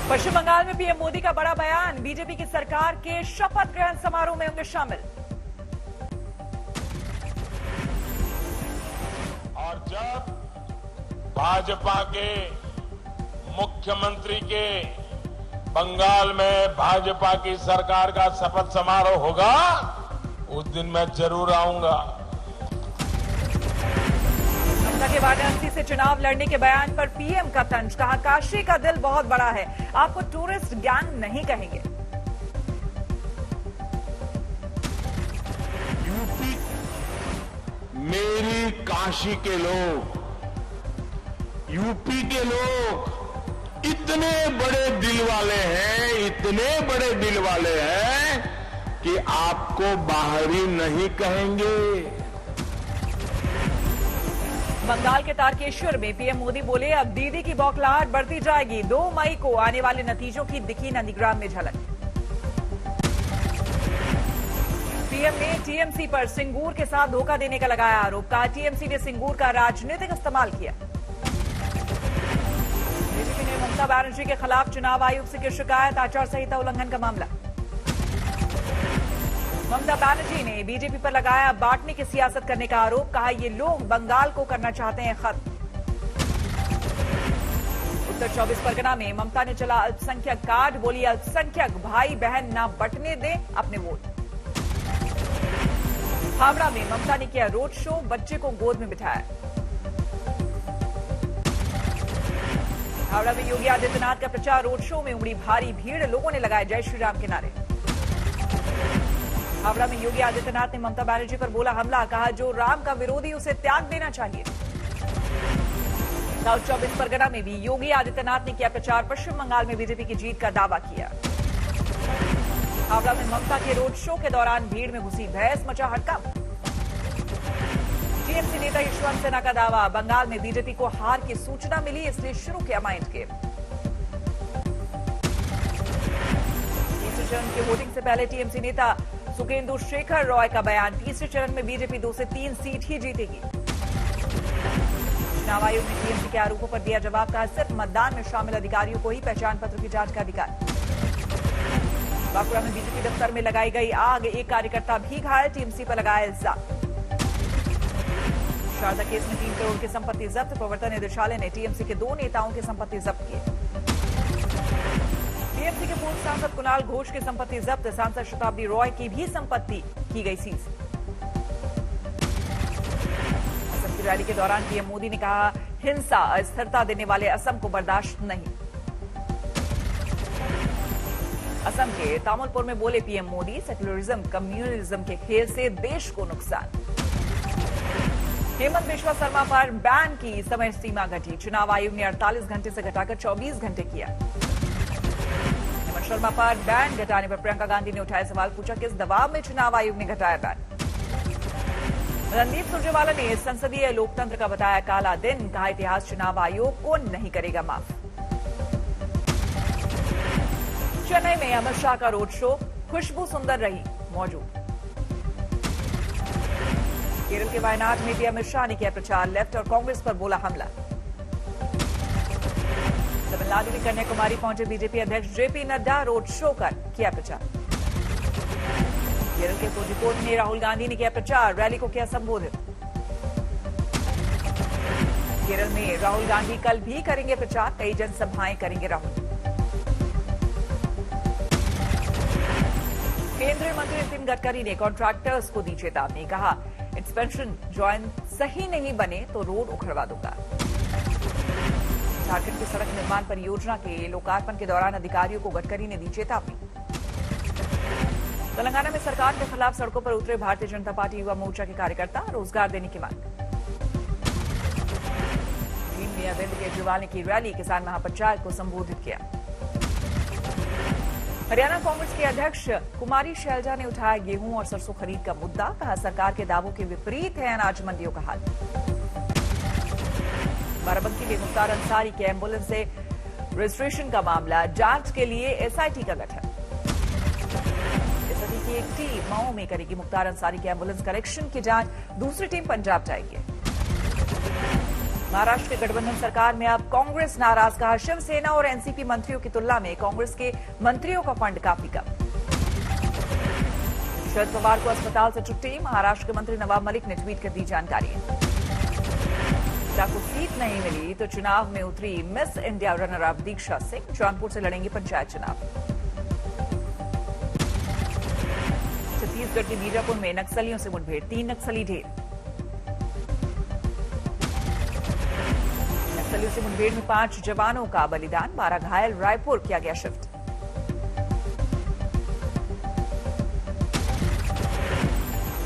पश्चिम बंगाल में पीएम मोदी का बड़ा बयान, बीजेपी की सरकार के शपथ ग्रहण समारोह में होंगे शामिल। और जब भाजपा के मुख्यमंत्री के बंगाल में भाजपा की सरकार का शपथ समारोह होगा, उस दिन मैं जरूर आऊंगा। ममता के वाराणसी से चुनाव लड़ने के बयान पर पीएम का तंज, कहा काशी का दिल बहुत बड़ा है, आपको टूरिस्ट गैंग नहीं कहेंगे। यूपी मेरी काशी के लोग, यूपी के लोग इतने बड़े दिल वाले हैं, इतने बड़े दिल वाले हैं कि आपको बाहरी नहीं कहेंगे। बंगाल के तारकेश्वर में पीएम मोदी बोले, अब दीदी की बौखलाहट बढ़ती जाएगी, 2 मई को आने वाले नतीजों की दिखी नंदीग्राम में झलक। पीएम ने टीएमसी पर सिंगूर के साथ धोखा देने का लगाया आरोप, कहा टीएमसी ने सिंगूर का राजनीतिक इस्तेमाल किया। बीजेपी ने ममता बनर्जी के खिलाफ चुनाव आयोग से की शिकायत, आचार संहिता उल्लंघन का मामला। ममता बनर्जी ने बीजेपी पर लगाया बांटने की सियासत करने का आरोप, कहा ये लोग बंगाल को करना चाहते हैं खत्म। उत्तर 24 परगना में ममता ने चला अल्पसंख्यक कार्ड, बोली अल्पसंख्यक भाई बहन ना बंटने दें अपने वोट। हावड़ा में ममता ने किया रोड शो, बच्चे को गोद में बिठाया। हावड़ा में योगी आदित्यनाथ का प्रचार रोड शो में उमड़ी भारी भीड़, लोगों ने लगाए जय श्री राम के नारे। हावड़ा में योगी आदित्यनाथ ने ममता बनर्जी पर बोला हमला, कहा जो राम का विरोधी उसे त्याग देना चाहिए। साउथ 24 परगना में भी योगी आदित्यनाथ ने किया प्रचार, पश्चिम बंगाल में बीजेपी की जीत का दावा किया। हावड़ा में ममता के रोड शो के दौरान भीड़ में घुसी भैंस, मचा हड़कंप। टीएमसी नेता यशवंत सिन्हा का दावा, बंगाल में बीजेपी को हार की सूचना मिली, इसलिए शुरू किया माइंड गेम। तीसरे चरण की वोटिंग से पहले टीएमसी नेता सुकेंदु शेखर रॉय का बयान, तीसरे चरण में बीजेपी 2 से 3 सीट ही जीतेगी। चुनाव आयोग ने टीएमसी के आरोपों पर दिया जवाब, कहा सिर्फ मतदान में शामिल अधिकारियों को ही पहचान पत्र की जांच का अधिकार। बांकुड़ा में बीजेपी दफ्तर में लगाई गई आग, एक कार्यकर्ता भी घायल, टीएमसी पर लगाया इल्जाम। शारदा केस में 3 करोड़ की संपत्ति जब्त, प्रवर्तन निदेशालय ने टीएमसी के 2 नेताओं की संपत्ति जब्त की। टीएमसी के पूर्व सांसद कुणाल घोष की संपत्ति जब्त, सांसद शताब्दी रॉय की भी संपत्ति की गई सीज। असम की रैली के दौरान पीएम मोदी ने कहा हिंसा अस्थिरता देने वाले असम को बर्दाश्त नहीं। असम के तामुलपुर में बोले पीएम मोदी, सेक्युलरिज्म कम्युनलिज्म के खेल से देश को नुकसान। हेमंत बिश्वा शर्मा पर बैन की समय सीमा घटी, चुनाव आयोग ने 48 घंटे से घटाकर 24 घंटे किया। हेमंत शर्मा पर बैन घटाने पर प्रियंका गांधी ने उठाया सवाल, पूछा किस दबाव में चुनाव आयोग ने घटाया बैन। रणदीप सुरजेवाला ने संसदीय लोकतंत्र का बताया काला दिन, कहा इतिहास चुनाव आयोग को नहीं करेगा माफ। चेन्नई में अमित शाह का रोड शो, खुशबू सुंदर रही मौजूद। केरल के वायनाड में भी अमित शाह ने किया प्रचार, लेफ्ट और कांग्रेस पर बोला हमला। तमिलनाडु में कन्याकुमारी पहुंचे बीजेपी अध्यक्ष जेपी नड्डा, रोड शो कर किया प्रचार। केरल के कोझिकोड में राहुल गांधी ने किया प्रचार, रैली को किया संबोधित। केरल में राहुल गांधी कल भी करेंगे प्रचार, कई जनसभाएं करेंगे राहुल। केंद्रीय मंत्री नितिन गडकरी ने कॉन्ट्रैक्टर्स को दी चेतावनी, कहा इंस्पेक्शन ज्वाइन सही नहीं बने तो रोड उखड़वा दूंगा। झारखंड की सड़क निर्माण परियोजना के लोकार्पण के दौरान अधिकारियों को गडकरी ने दी चेतावनी। तेलंगाना में सरकार के खिलाफ सड़कों पर उतरे भारतीय जनता पार्टी युवा मोर्चा के कार्यकर्ता, रोजगार देने की मांग। टीम में अरविंद केजरीवाल ने की रैली, किसान महापंचायत को संबोधित किया। हरियाणा कांग्रेस के अध्यक्ष कुमारी शैलजा ने उठाया गेहूं और सरसों खरीद का मुद्दा, कहा सरकार के दावों के विपरीत है अनाज मंडियों का हाल। बाराबंकी में मुख्तार अंसारी के एम्बुलेंस से रजिस्ट्रेशन का मामला, जांच के लिए एसआईटी का गठन। एसआईटी की एक टीम मऊ में करेगी मुख्तार अंसारी के एम्बुलेंस करेक्शन की जांच, दूसरी टीम पंजाब जाएगी। महाराष्ट्र के गठबंधन सरकार में अब कांग्रेस नाराज, कहा शिवसेना और एनसीपी मंत्रियों की तुलना में कांग्रेस के मंत्रियों का फंड काफी कम। शरद पवार को अस्पताल से छुट्टी, महाराष्ट्र के मंत्री नवाब मलिक ने ट्वीट कर दी जानकारी। को सीट नहीं मिली तो चुनाव में उतरी मिस इंडिया रनर अप दीक्षा सिंह, जौनपुर से लड़ेंगी पंचायत चुनाव। छत्तीसगढ़ के बीजापुर में नक्सलियों से मुठभेड़, 3 नक्सली ढेर। नक्सलियों से मुठभेड़ में 5 जवानों का बलिदान, 12 घायल, रायपुर किया गया शिफ्ट।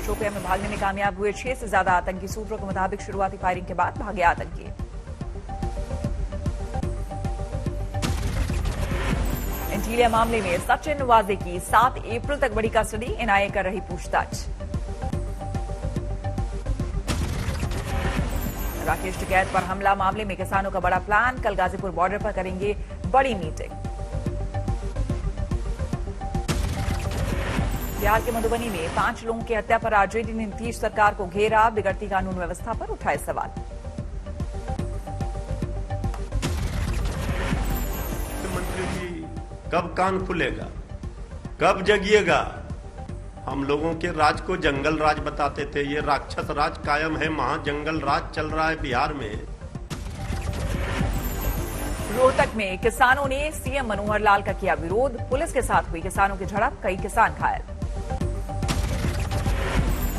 शोपियां में भागने में कामयाब हुए 6 से ज्यादा आतंकी, सूत्रों के मुताबिक शुरुआती फायरिंग के बाद भागे आतंकी। इंटीरिया मामले में सचिन वाजे की 7 अप्रैल तक बड़ी कस्टडी, एनआईए कर रही पूछताछ। राकेश टिकैत पर हमला मामले में किसानों का बड़ा प्लान, कल गाजीपुर बॉर्डर पर करेंगे बड़ी मीटिंग। बिहार के मधुबनी में 5 लोगों की हत्या पर आरजेडी ने नीतीश सरकार को घेरा, बिगड़ती कानून व्यवस्था पर उठाए सवाल। मुख्यमंत्री जी कब कान खुलेगा, कब जगिएगा? हम लोगों के राज को जंगल राज बताते थे, ये राक्षस राज कायम है, महाजंगल राज चल रहा है बिहार में। रोहतक में किसानों ने सीएम मनोहर लाल का किया विरोध, पुलिस के साथ हुई किसानों की झड़प, कई किसान घायल।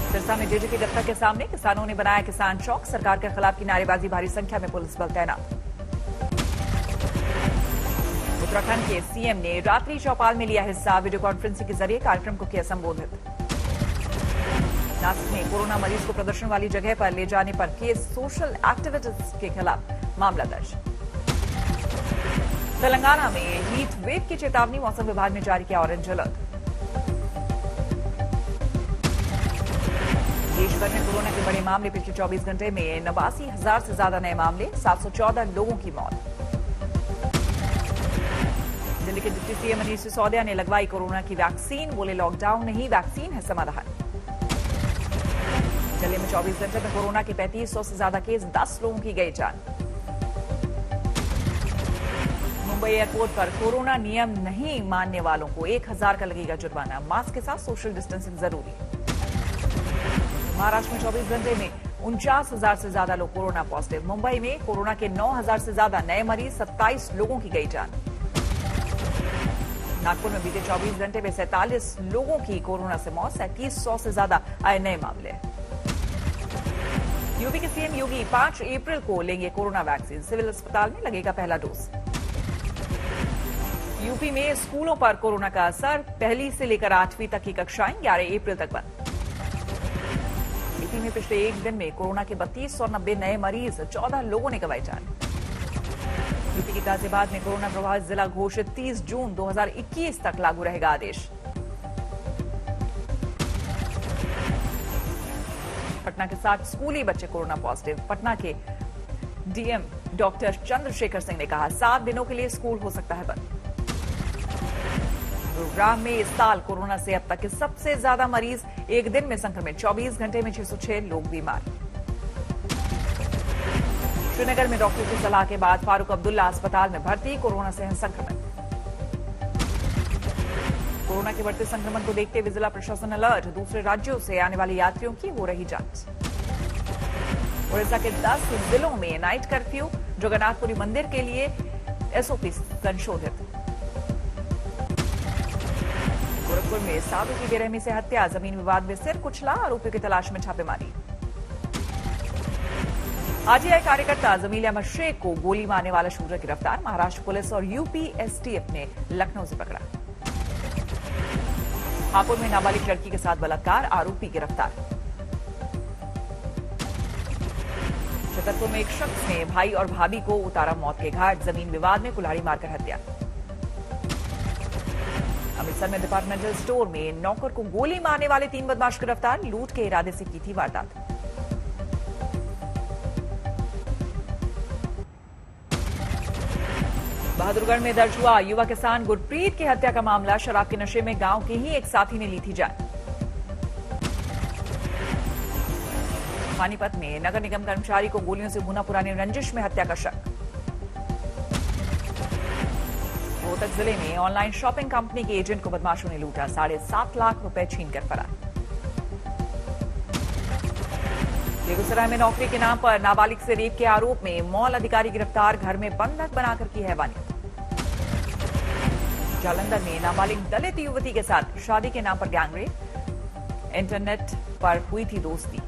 सिरसा में डीजीपी दफ्तर के सामने किसानों ने बनाया किसान चौक, सरकार के खिलाफ की नारेबाजी, भारी संख्या में पुलिस बल तैनात। उत्तराखंड के सीएम ने रात्रि चौपाल में लिया हिस्सा, वीडियो कॉन्फ्रेंसिंग के जरिए कार्यक्रम को किया संबोधित। नासिक में कोरोना मरीज को प्रदर्शन वाली जगह पर ले जाने पर केस, सोशल एक्टिविस्ट के खिलाफ मामला दर्ज। तेलंगाना में हीट वेव की चेतावनी, मौसम विभाग ने जारी किया ऑरेंज अलर्ट। देशभर में कोरोना के बड़े मामले, पिछले 24 घंटे में 89,000 से ज्यादा नए मामले, 714 लोगों की मौत। दिल्ली के डिप्टी सीएम मनीष सिसोदिया ने लगवाई कोरोना की वैक्सीन, बोले लॉकडाउन नहीं वैक्सीन है समाधान। दिल्ली में 24 घंटे में कोरोना के 3500 से ज्यादा केस, 10 लोगों की गई जान। मुंबई एयरपोर्ट पर कोरोना नियम नहीं मानने वालों को 1000 का लगेगा जुर्माना, मास्क के साथ सोशल डिस्टेंसिंग जरूरी। महाराष्ट्र में 24 घंटे में 49,000 से ज्यादा लोग कोरोना पॉजिटिव, मुंबई में कोरोना के 9,000 से ज्यादा नए मरीज, 27 लोगों की गई जान। नागपुर में बीते 24 घंटे में 47 लोगों की कोरोना से मौत, 3700 से ज्यादा आए नए मामले। यूपी के सीएम योगी 5 अप्रैल को लेंगे कोरोना वैक्सीन, सिविल अस्पताल में लगेगा पहला डोज। यूपी में स्कूलों पर कोरोना का असर, पहली से लेकर 8वीं तक की कक्षाएं 11 अप्रैल तक बंद। यूपी में पिछले एक दिन में कोरोना के 3290 नए मरीज, 14 लोगों ने गंवाई जान। यूपी के गाजियाबाद में कोरोना प्रभावित जिला घोषित, 30 जून 2021 तक लागू रहेगा आदेश। पटना के 60 स्कूली बच्चे कोरोना पॉजिटिव, पटना के डीएम डॉक्टर चंद्रशेखर सिंह ने कहा 7 दिनों के लिए स्कूल हो सकता है बंद। गुरुग्राम में इस साल कोरोना से अब तक के सबसे ज्यादा मरीज, एक दिन में संक्रमित, 24 घंटे में 606 लोग बीमार। श्रीनगर में डॉक्टर की सलाह के बाद फारूक अब्दुल्ला अस्पताल में भर्ती, कोरोना से है संक्रमित। कोरोना के बढ़ते संक्रमण को देखते हुए जिला प्रशासन अलर्ट, दूसरे राज्यों से आने वाले यात्रियों की हो रही जांच। उड़ीसा के 10 जिलों में नाइट कर्फ्यू, जगन्नाथपुरी मंदिर के लिए एसओपी संशोधित। गोरखपुर में साधु की बेरहमी से हत्या, जमीन विवाद में सिर कुचला, आरोपियों की तलाश में छापेमारी। आरटीआई कार्यकर्ता जमील अहमद शेख को गोली मारने वाला शूटर गिरफ्तार, महाराष्ट्र पुलिस और यूपी एसटीएफ ने लखनऊ से पकड़ा। हापुड़ में नाबालिग लड़की के साथ बलात्कार, आरोपी गिरफ्तार। छतरपुर में एक शख्स ने भाई और भाभी को उतारा मौत के घाट, जमीन विवाद में कुल्हाड़ी मारकर हत्या। अमृतसर में डिपार्टमेंटल स्टोर में नौकर को गोली मारने वाले 3 बदमाश गिरफ्तार, लूट के इरादे से की थी वारदात। बहादुरगढ़ में दर्ज हुआ युवा किसान गुरप्रीत की हत्या का मामला, शराब के नशे में गांव के ही एक साथी ने ली थी जान। पानीपत में नगर निगम कर्मचारी को गोलियों से भूना पुरानी रंजिश में हत्या का शक। रोहतक जिले में ऑनलाइन शॉपिंग कंपनी के एजेंट को बदमाशों ने लूटा, 7.5 लाख रुपए छीनकर फरार। बेगूसराय में नौकरी के नाम पर नाबालिग से रेप के आरोप में मॉल अधिकारी गिरफ्तार, घर में बंधक बनाकर की हैवानियत। जालंधर में नाबालिग दलित युवती के साथ शादी के नाम पर गैंगरेप, इंटरनेट पर हुई थी दोस्ती।